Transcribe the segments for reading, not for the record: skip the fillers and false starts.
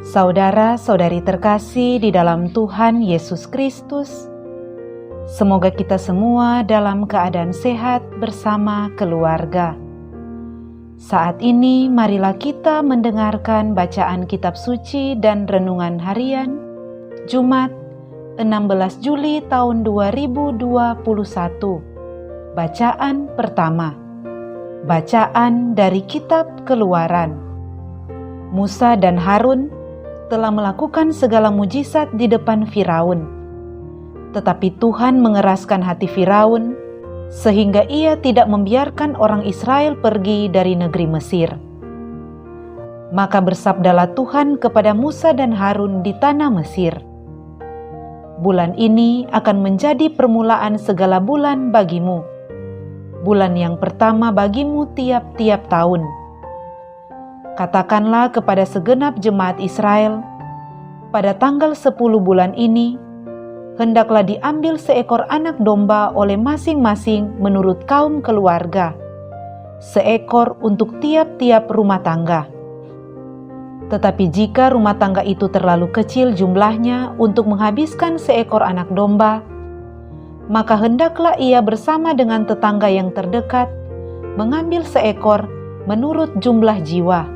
Saudara-saudari terkasih di dalam Tuhan Yesus Kristus, semoga kita semua dalam keadaan sehat bersama keluarga. Saat ini marilah kita mendengarkan bacaan kitab suci dan renungan harian Jumat 16 Juli tahun 2021. Bacaan pertama. Bacaan dari kitab Keluaran. Musa dan Harun telah melakukan segala mujizat di depan Firaun. Tetapi Tuhan mengeraskan hati Firaun sehingga ia tidak membiarkan orang Israel pergi dari negeri Mesir. Maka bersabdalah Tuhan kepada Musa dan Harun di tanah Mesir, "Bulan ini akan menjadi permulaan segala bulan bagimu, bulan yang pertama bagimu tiap-tiap tahun. Katakanlah kepada segenap jemaat Israel, pada tanggal 10 bulan ini, hendaklah diambil seekor anak domba oleh masing-masing menurut kaum keluarga, seekor untuk tiap-tiap rumah tangga. Tetapi jika rumah tangga itu terlalu kecil jumlahnya untuk menghabiskan seekor anak domba, maka hendaklah ia bersama dengan tetangga yang terdekat mengambil seekor menurut jumlah jiwa.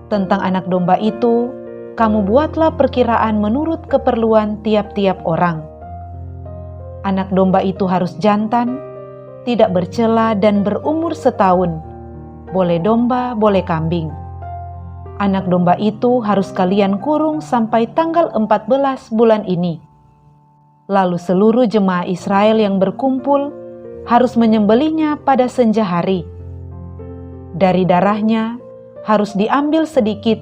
Tentang anak domba itu, kamu buatlah perkiraan menurut keperluan tiap-tiap orang. Anak domba itu harus jantan, tidak bercela dan berumur setahun, boleh domba, boleh kambing. Anak domba itu harus kalian kurung sampai tanggal 14 bulan ini. Lalu seluruh jemaah Israel yang berkumpul harus menyembelihnya pada senja hari. Dari darahnya harus diambil sedikit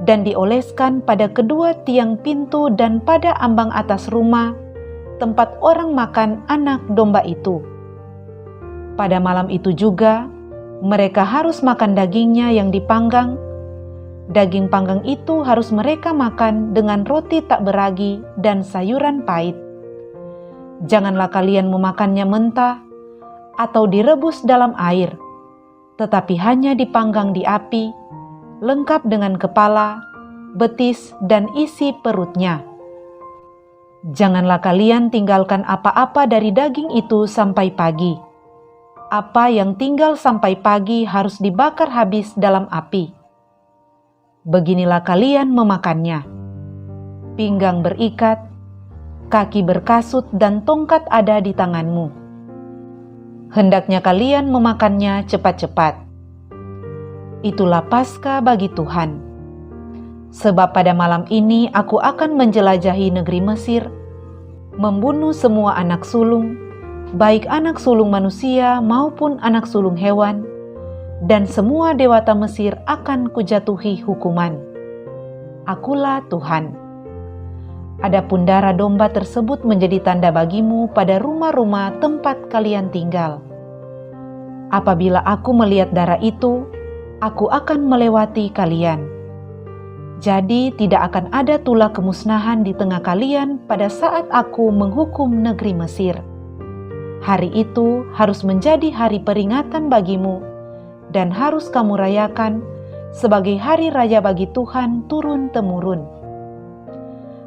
dan dioleskan pada kedua tiang pintu dan pada ambang atas rumah tempat orang makan anak domba itu. Pada malam itu juga mereka harus makan dagingnya yang dipanggang. Daging panggang itu harus mereka makan dengan roti tak beragi dan sayuran pahit. Janganlah kalian memakannya mentah atau direbus dalam air, tetapi hanya dipanggang di api, lengkap dengan kepala, betis, dan isi perutnya. Janganlah kalian tinggalkan apa-apa dari daging itu sampai pagi. Apa yang tinggal sampai pagi harus dibakar habis dalam api. Beginilah kalian memakannya: pinggang berikat, kaki berkasut, dan tongkat ada di tanganmu. Hendaknya kalian memakannya cepat-cepat. Itulah Paskah bagi Tuhan. Sebab pada malam ini aku akan menjelajahi negeri Mesir, membunuh semua anak sulung, baik anak sulung manusia maupun anak sulung hewan, dan semua dewata Mesir akan kujatuhi hukuman. Akulah Tuhan. Adapun darah domba tersebut menjadi tanda bagimu pada rumah-rumah tempat kalian tinggal. Apabila aku melihat darah itu, aku akan melewati kalian. Jadi tidak akan ada tulah kemusnahan di tengah kalian pada saat aku menghukum negeri Mesir. Hari itu harus menjadi hari peringatan bagimu dan harus kamu rayakan sebagai hari raya bagi Tuhan turun-temurun.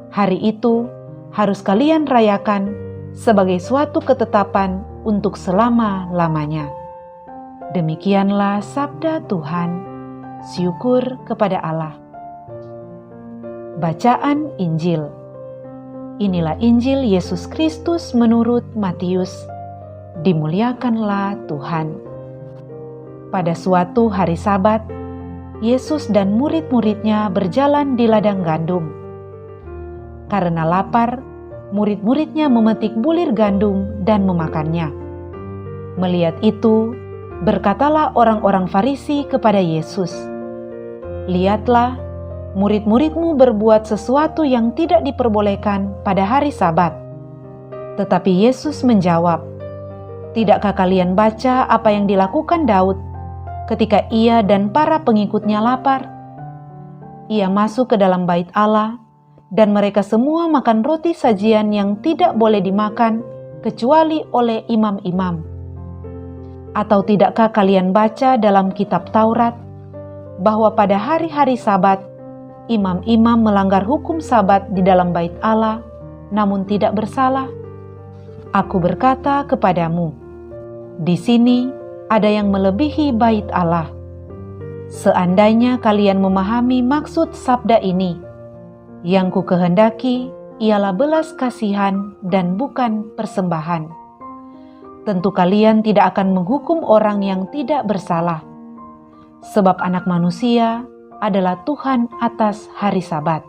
Hari itu harus kalian rayakan sebagai suatu ketetapan untuk selama-lamanya. Demikianlah sabda Tuhan. Syukur kepada Allah. Bacaan Injil. Inilah Injil Yesus Kristus menurut Matius. Dimuliakanlah Tuhan. Pada suatu hari Sabat, Yesus dan murid-muridnya berjalan di ladang gandum. Karena lapar, murid-muridnya memetik bulir gandum dan memakannya. Melihat itu, berkatalah orang-orang Farisi kepada Yesus, "Lihatlah, murid-muridmu berbuat sesuatu yang tidak diperbolehkan pada hari Sabat." Tetapi Yesus menjawab, "Tidakkah kalian baca apa yang dilakukan Daud ketika ia dan para pengikutnya lapar? Ia masuk ke dalam bait Allah, dan mereka semua makan roti sajian yang tidak boleh dimakan kecuali oleh imam-imam. Atau tidakkah kalian baca dalam kitab Taurat bahwa pada hari-hari Sabat imam-imam melanggar hukum Sabat di dalam bait Allah, namun tidak bersalah? Aku berkata kepadamu, di sini ada yang melebihi bait Allah. Seandainya kalian memahami maksud sabda ini, yang ku kehendaki ialah belas kasihan dan bukan persembahan. Tentu kalian tidak akan menghukum orang yang tidak bersalah, sebab Anak Manusia adalah Tuhan atas hari Sabat.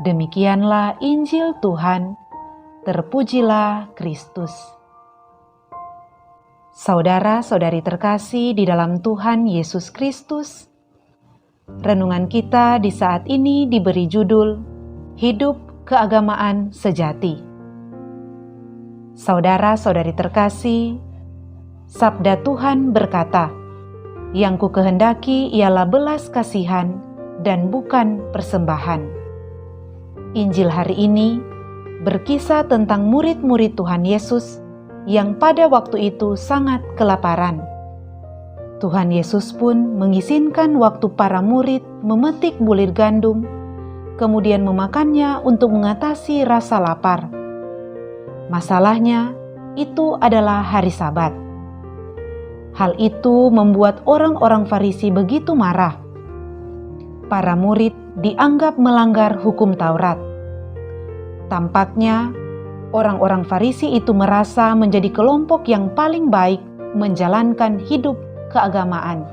Demikianlah Injil Tuhan, terpujilah Kristus. Saudara-saudari terkasih di dalam Tuhan Yesus Kristus, renungan kita di saat ini diberi judul Hidup Keagamaan Sejati. Saudara-saudari terkasih, sabda Tuhan berkata, yang ku kehendaki ialah belas kasihan dan bukan persembahan. Injil hari ini berkisah tentang murid-murid Tuhan Yesus yang pada waktu itu sangat kelaparan. Tuhan Yesus pun mengizinkan waktu para murid memetik bulir gandum, kemudian memakannya untuk mengatasi rasa lapar. Masalahnya, itu adalah hari Sabat. Hal itu membuat orang-orang Farisi begitu marah. Para murid dianggap melanggar hukum Taurat. Tampaknya, orang-orang Farisi itu merasa menjadi kelompok yang paling baik menjalankan hidup keagamaan.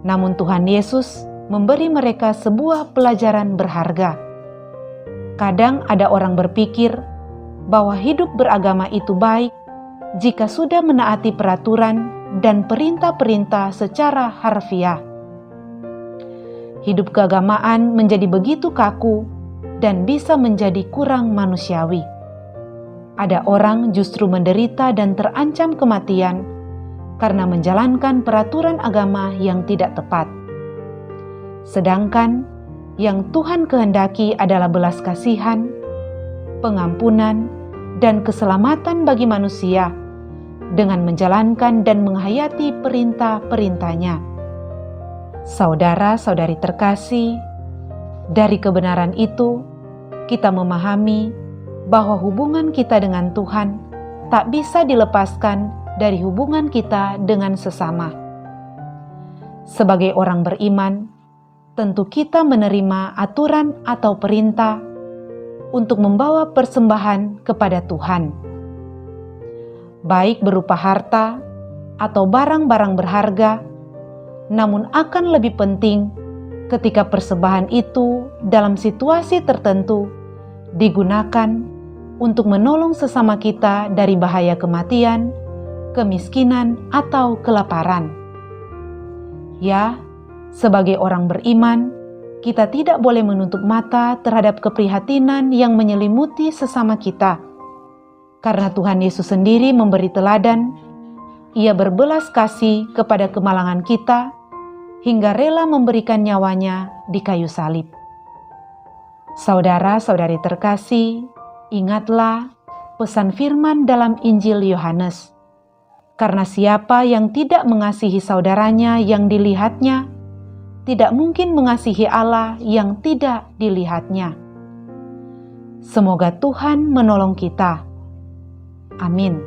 Namun Tuhan Yesus memberi mereka sebuah pelajaran berharga. Kadang ada orang berpikir bahwa hidup beragama itu baik jika sudah menaati peraturan dan perintah-perintah secara harfiah. Hidup keagamaan menjadi begitu kaku dan bisa menjadi kurang manusiawi. Ada orang justru menderita dan terancam kematian karena menjalankan peraturan agama yang tidak tepat. Sedangkan yang Tuhan kehendaki adalah belas kasihan, pengampunan, dan keselamatan bagi manusia dengan menjalankan dan menghayati perintah-perintahnya. Saudara-saudari terkasih, dari kebenaran itu kita memahami bahwa hubungan kita dengan Tuhan tak bisa dilepaskan dari hubungan kita dengan sesama. Sebagai orang beriman, tentu kita menerima aturan atau perintah untuk membawa persembahan kepada Tuhan, baik berupa harta atau barang-barang berharga, namun akan lebih penting ketika persembahan itu dalam situasi tertentu digunakan untuk menolong sesama kita dari bahaya kematian, kemiskinan, atau kelaparan. Ya, sebagai orang beriman, kita tidak boleh menutup mata terhadap keprihatinan yang menyelimuti sesama kita. Karena Tuhan Yesus sendiri memberi teladan, Ia berbelas kasih kepada kemalangan kita, hingga rela memberikan nyawanya di kayu salib. Saudara-saudari terkasih, ingatlah pesan firman dalam Injil Yohanes. Karena siapa yang tidak mengasihi saudaranya yang dilihatnya, tidak mungkin mengasihi Allah yang tidak dilihatnya. Semoga Tuhan menolong kita. Amin.